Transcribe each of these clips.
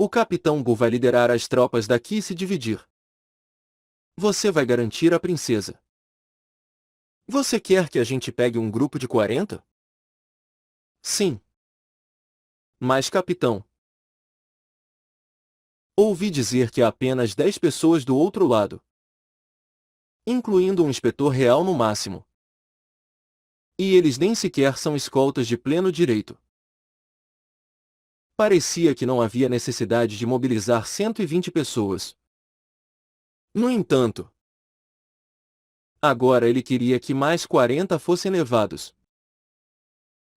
O capitão Gu vai liderar as tropas daqui e se dividir. Você vai garantir a princesa. Você quer que a gente pegue um grupo de 40? Sim. Mas capitão, ouvi dizer que há apenas 10 pessoas do outro lado, incluindo um inspetor real no máximo. E eles nem sequer são escoltas de pleno direito. Parecia que não havia necessidade de mobilizar 120 pessoas. No entanto, agora ele queria que mais 40 fossem levados.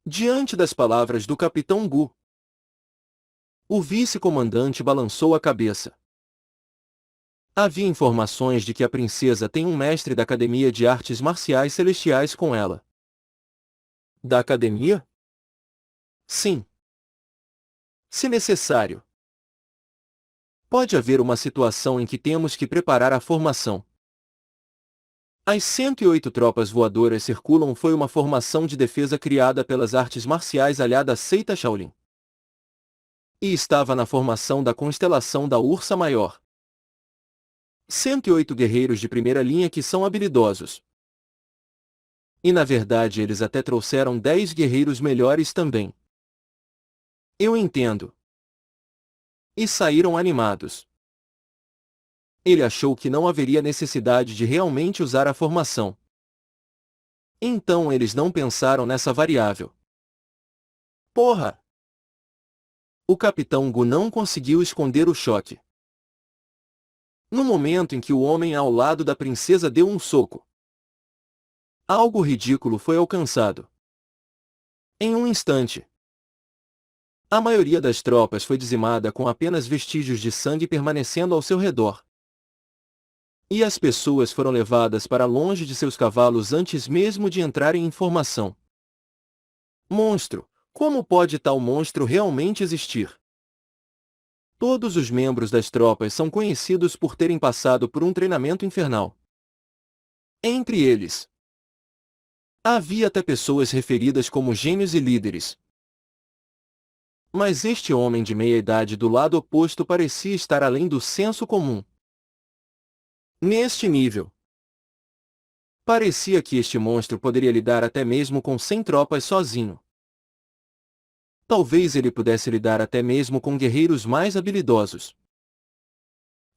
Diante das palavras do capitão Gu, o vice-comandante balançou a cabeça. Havia informações de que a princesa tem um mestre da Academia de Artes Marciais Celestiais com ela. Da academia? Sim. Se necessário. Pode haver uma situação em que temos que preparar a formação. As 108 tropas voadoras circulam foi uma formação de defesa criada pelas artes marciais aliada à seita Shaolin. E estava na formação da constelação da Ursa Maior. 108 guerreiros de primeira linha que são habilidosos. E na verdade eles até trouxeram 10 guerreiros melhores também. Eu entendo. E saíram animados. Ele achou que não haveria necessidade de realmente usar a formação. Então eles não pensaram nessa variável. Porra! O capitão Gu não conseguiu esconder o choque. No momento em que o homem ao lado da princesa deu um soco, algo ridículo foi alcançado. Em um instante, a maioria das tropas foi dizimada com apenas vestígios de sangue permanecendo ao seu redor. E as pessoas foram levadas para longe de seus cavalos antes mesmo de entrarem em formação. Monstro! Como pode tal monstro realmente existir? Todos os membros das tropas são conhecidos por terem passado por um treinamento infernal. Entre eles, havia até pessoas referidas como gênios e líderes. Mas este homem de meia-idade do lado oposto parecia estar além do senso comum. Neste nível, parecia que este monstro poderia lidar até mesmo com 100 tropas sozinho. Talvez ele pudesse lidar até mesmo com guerreiros mais habilidosos.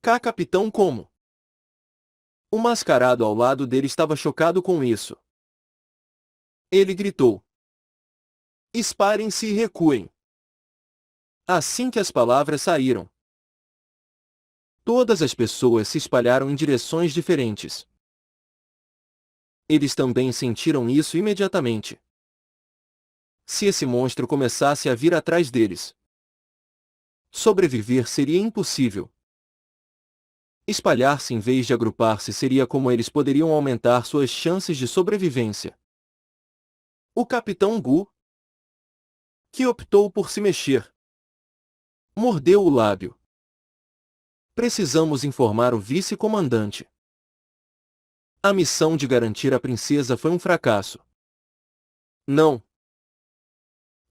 Capitão como? O mascarado ao lado dele estava chocado com isso. Ele gritou: Esparem-se e recuem. Assim que as palavras saíram, todas as pessoas se espalharam em direções diferentes. Eles também sentiram isso imediatamente. Se esse monstro começasse a vir atrás deles, sobreviver seria impossível. Espalhar-se em vez de agrupar-se seria como eles poderiam aumentar suas chances de sobrevivência. O capitão Gu, que optou por se mexer, mordeu o lábio. Precisamos informar o vice-comandante. A missão de garantir a princesa foi um fracasso. Não.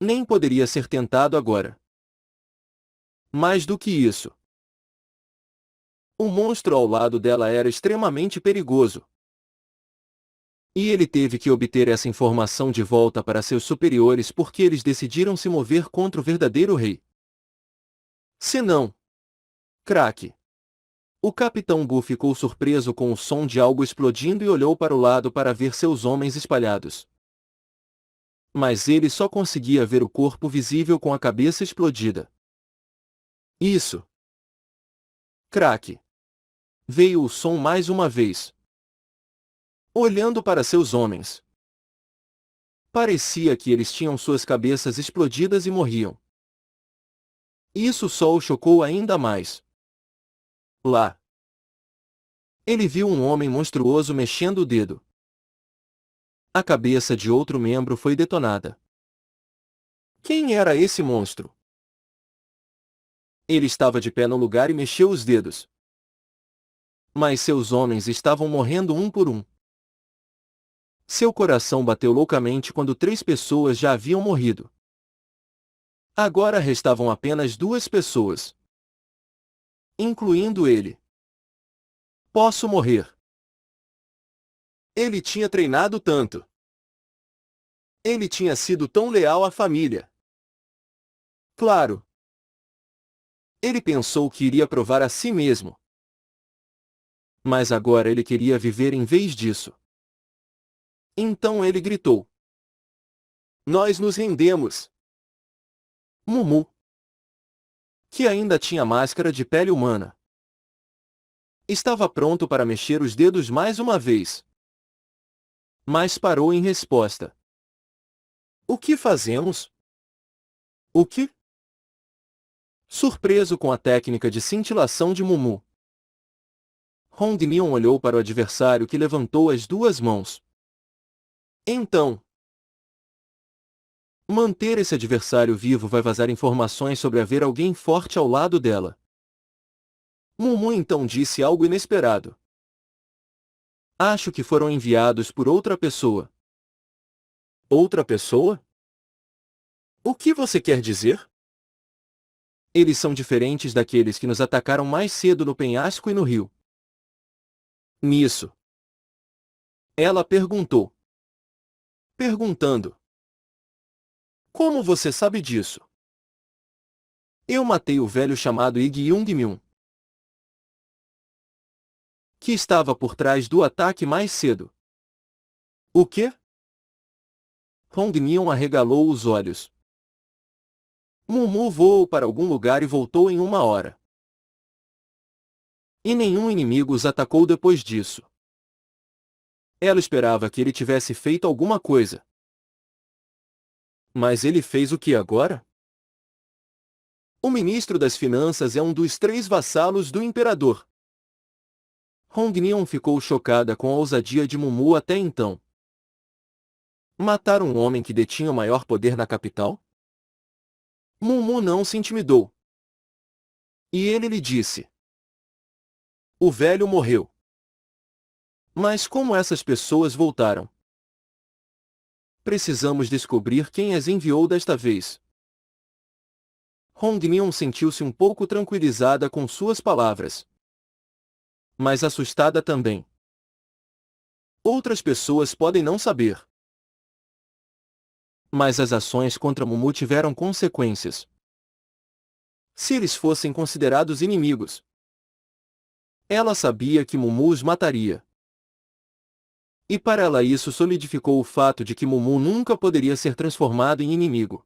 Nem poderia ser tentado agora. Mais do que isso, o monstro ao lado dela era extremamente perigoso. E ele teve que obter essa informação de volta para seus superiores porque eles decidiram se mover contra o verdadeiro rei. Se não, craque. O capitão Gu ficou surpreso com o som de algo explodindo e olhou para o lado para ver seus homens espalhados. Mas ele só conseguia ver o corpo visível com a cabeça explodida. Isso. Craque. Veio o som mais uma vez. Olhando para seus homens, parecia que eles tinham suas cabeças explodidas e morriam. Isso só o chocou ainda mais. Lá, ele viu um homem monstruoso mexendo o dedo. A cabeça de outro membro foi detonada. Quem era esse monstro? Ele estava de pé no lugar e mexeu os dedos. Mas seus homens estavam morrendo um por um. Seu coração bateu loucamente quando 3 pessoas já haviam morrido. Agora restavam apenas 2 pessoas. incluindo ele. Posso morrer. Ele tinha treinado tanto. Ele tinha sido tão leal à família. Claro. Ele pensou que iria provar a si mesmo. Mas agora ele queria viver em vez disso. Então ele gritou: Nós nos rendemos. Mumu, que ainda tinha máscara de pele humana, estava pronto para mexer os dedos mais uma vez. Mas parou em resposta. O que fazemos? O que? Surpreso com a técnica de cintilação de Mumu, Hong Nion olhou para o adversário que levantou as duas mãos. Então, manter esse adversário vivo vai vazar informações sobre haver alguém forte ao lado dela. Mumu então disse algo inesperado. Acho que foram enviados por outra pessoa. Outra pessoa? O que você quer dizer? Eles são diferentes daqueles que nos atacaram mais cedo no penhasco e no rio. Nisso. Ela perguntou. Perguntando. Como você sabe disso? Eu matei o velho chamado Ig Young-myung, que estava por trás do ataque mais cedo. O quê? Hong Nion arregalou os olhos. Mumu voou para algum lugar e voltou em 1 hora. E nenhum inimigo os atacou depois disso. Ela esperava que ele tivesse feito alguma coisa. Mas ele fez o que agora? O ministro das Finanças é um dos 3 vassalos do imperador. Hong Nion ficou chocada com a ousadia de Mumu até então. Matar um homem que detinha o maior poder na capital? Mumu não se intimidou. E ele lhe disse: O velho morreu. Mas como essas pessoas voltaram? Precisamos descobrir quem as enviou desta vez. Hong Nion sentiu-se um pouco tranquilizada com suas palavras, mas assustada também. Outras pessoas podem não saber. Mas as ações contra Mumu tiveram consequências. Se eles fossem considerados inimigos, ela sabia que Mumu os mataria. E para ela isso solidificou o fato de que Mumu nunca poderia ser transformado em inimigo.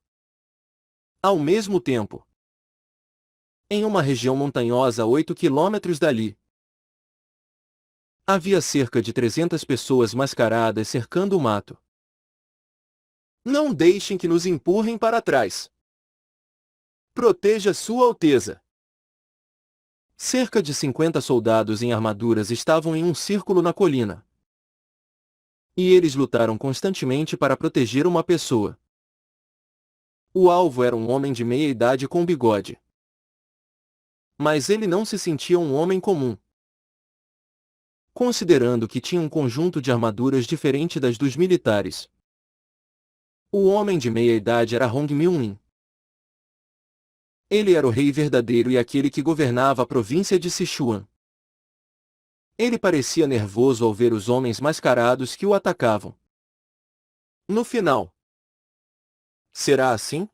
Ao mesmo tempo, em uma região montanhosa a 8 quilômetros dali, havia cerca de 300 pessoas mascaradas cercando o mato. Não deixem que nos empurrem para trás. Proteja Sua Alteza. Cerca de 50 soldados em armaduras estavam em um círculo na colina. E eles lutaram constantemente para proteger uma pessoa. O alvo era um homem de meia idade com bigode. Mas ele não se sentia um homem comum. Considerando que tinha um conjunto de armaduras diferente das dos militares. O homem de meia idade era Hong Myung-in. Ele era o rei verdadeiro e aquele que governava a província de Sichuan. Ele parecia nervoso ao ver os homens mascarados que o atacavam. No final, será assim?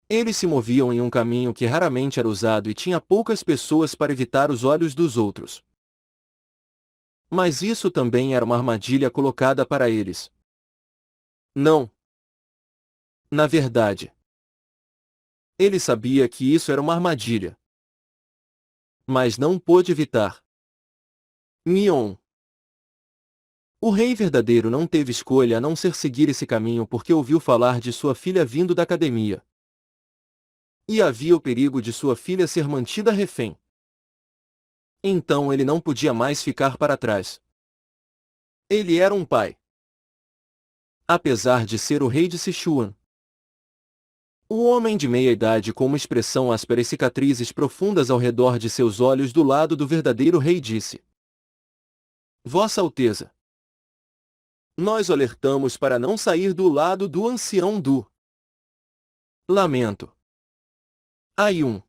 Eles se moviam em um caminho que raramente era usado e tinha poucas pessoas para evitar os olhos dos outros. Mas isso também era uma armadilha colocada para eles. Não. Na verdade, ele sabia que isso era uma armadilha. Mas não pôde evitar. Mion. O rei verdadeiro não teve escolha a não ser seguir esse caminho porque ouviu falar de sua filha vindo da academia. E havia o perigo de sua filha ser mantida refém. Então ele não podia mais ficar para trás. Ele era um pai. Apesar de ser o rei de Sichuan. O homem de meia idade com uma expressão áspera e cicatrizes profundas ao redor de seus olhos do lado do verdadeiro rei disse: Vossa Alteza, nós o alertamos para não sair do lado do ancião Du. Lamento. Ayun.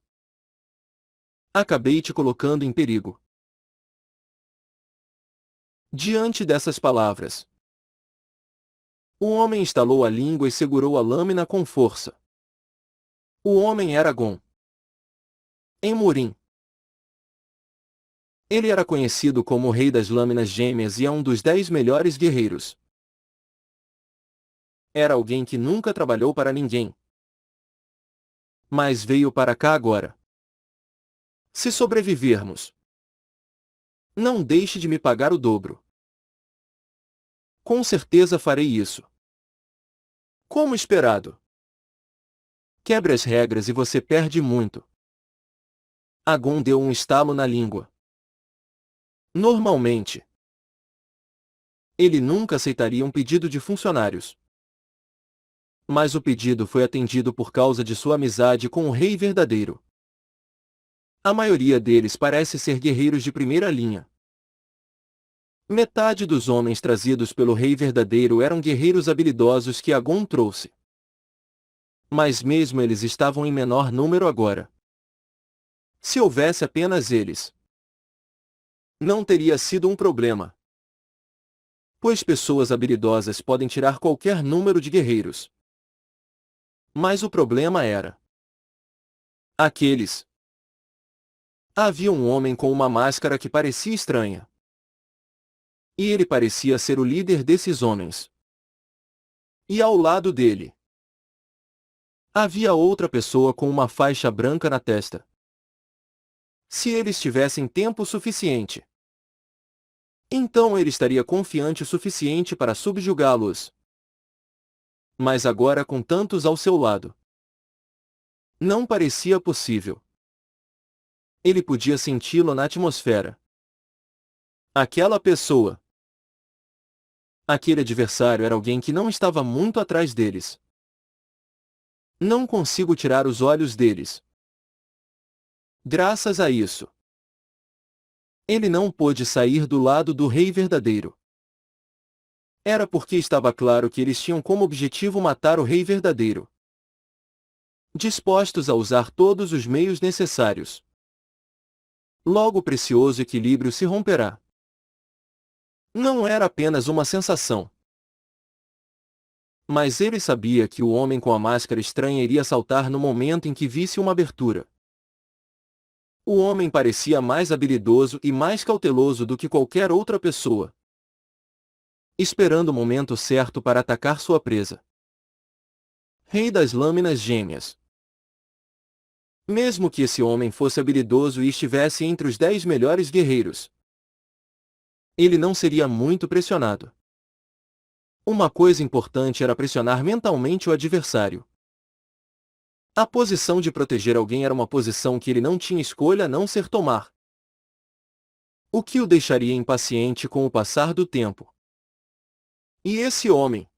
Acabei te colocando em perigo. Diante dessas palavras, o homem estalou a língua e segurou a lâmina com força. O homem era Gon, em Murim. Ele era conhecido como o Rei das Lâminas Gêmeas e é um dos 10 melhores guerreiros. Era alguém que nunca trabalhou para ninguém, mas veio para cá agora. Se sobrevivermos, não deixe de me pagar o dobro. Com certeza farei isso. Como esperado. Quebre as regras e você perde muito. Agon deu um estalo na língua. Normalmente, ele nunca aceitaria um pedido de funcionários. Mas o pedido foi atendido por causa de sua amizade com o Rei Verdadeiro. A maioria deles parece ser guerreiros de primeira linha. Metade dos homens trazidos pelo Rei Verdadeiro eram guerreiros habilidosos que Agon trouxe. Mas mesmo eles estavam em menor número agora. Se houvesse apenas eles, não teria sido um problema. Pois pessoas habilidosas podem tirar qualquer número de guerreiros. Mas o problema era aqueles. Havia um homem com uma máscara que parecia estranha. E ele parecia ser o líder desses homens. E ao lado dele, havia outra pessoa com uma faixa branca na testa. Se eles tivessem tempo suficiente, então ele estaria confiante o suficiente para subjugá-los. Mas agora com tantos ao seu lado, não parecia possível. Ele podia senti-lo na atmosfera. Aquela pessoa, aquele adversário era alguém que não estava muito atrás deles. Não consigo tirar os olhos deles. Graças a isso, ele não pôde sair do lado do Rei Verdadeiro. Era porque estava claro que eles tinham como objetivo matar o Rei Verdadeiro. Dispostos a usar todos os meios necessários. Logo o precioso equilíbrio se romperá. Não era apenas uma sensação. Mas ele sabia que o homem com a máscara estranha iria saltar no momento em que visse uma abertura. O homem parecia mais habilidoso e mais cauteloso do que qualquer outra pessoa, esperando o momento certo para atacar sua presa. Rei das Lâminas Gêmeas. Mesmo que esse homem fosse habilidoso e estivesse entre os 10 melhores guerreiros, ele não seria muito pressionado. Uma coisa importante era pressionar mentalmente o adversário. A posição de proteger alguém era uma posição que ele não tinha escolha a não ser tomar. O que o deixaria impaciente com o passar do tempo. E esse homem,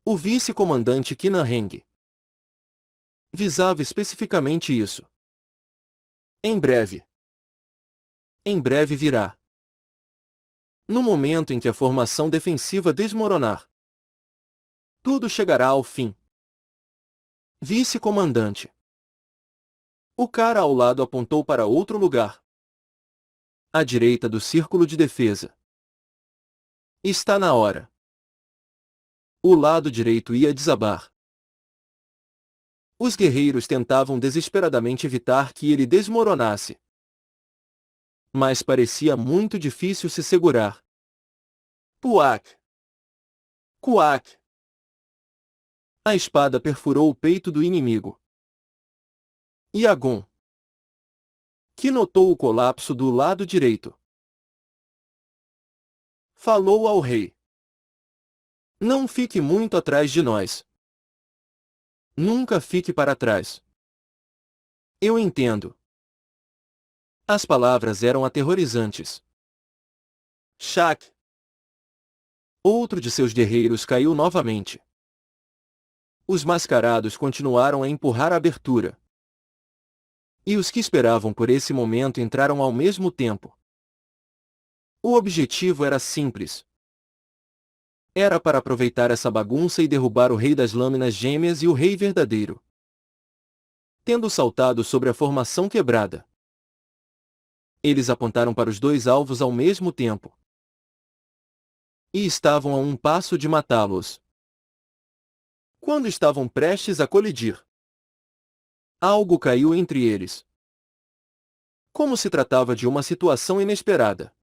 o vice-comandante Kinan Heng, visava especificamente isso. Em breve. Em breve virá. No momento em que a formação defensiva desmoronar, tudo chegará ao fim. Vice-comandante. O cara ao lado apontou para outro lugar. À direita do círculo de defesa. Está na hora. O lado direito ia desabar. Os guerreiros tentavam desesperadamente evitar que ele desmoronasse. Mas parecia muito difícil se segurar. Puak! Kuak! A espada perfurou o peito do inimigo. E Agon, que notou o colapso do lado direito, falou ao rei: não fique muito atrás de nós. Nunca fique para trás. Eu entendo. As palavras eram aterrorizantes. Shak. Outro de seus guerreiros caiu novamente. Os mascarados continuaram a empurrar a abertura. E os que esperavam por esse momento entraram ao mesmo tempo. O objetivo era simples. Era para aproveitar essa bagunça e derrubar o Rei das Lâminas Gêmeas e o Rei Verdadeiro. tendo saltado sobre a formação quebrada. Eles apontaram para os dois alvos ao mesmo tempo. E estavam a um passo de matá-los. Quando estavam prestes a colidir, algo caiu entre eles. Como se tratava de uma situação inesperada.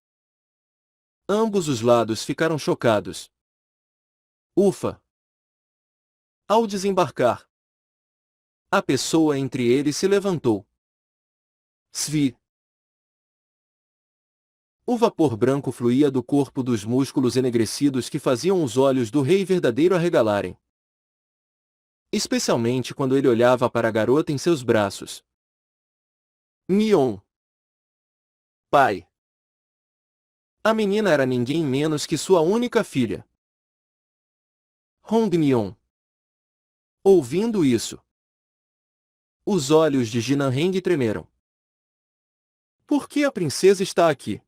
Ambos os lados ficaram chocados. Ufa! Ao desembarcar, a pessoa entre eles se levantou. Svi! O vapor branco fluía do corpo dos músculos enegrecidos que faziam os olhos do rei verdadeiro arregalarem. Especialmente quando ele olhava para a garota em seus braços. Mion. Pai. A menina era ninguém menos que sua única filha. Hong Mion. Ouvindo isso, os olhos de Jinan Heng tremeram. Por que a princesa está aqui?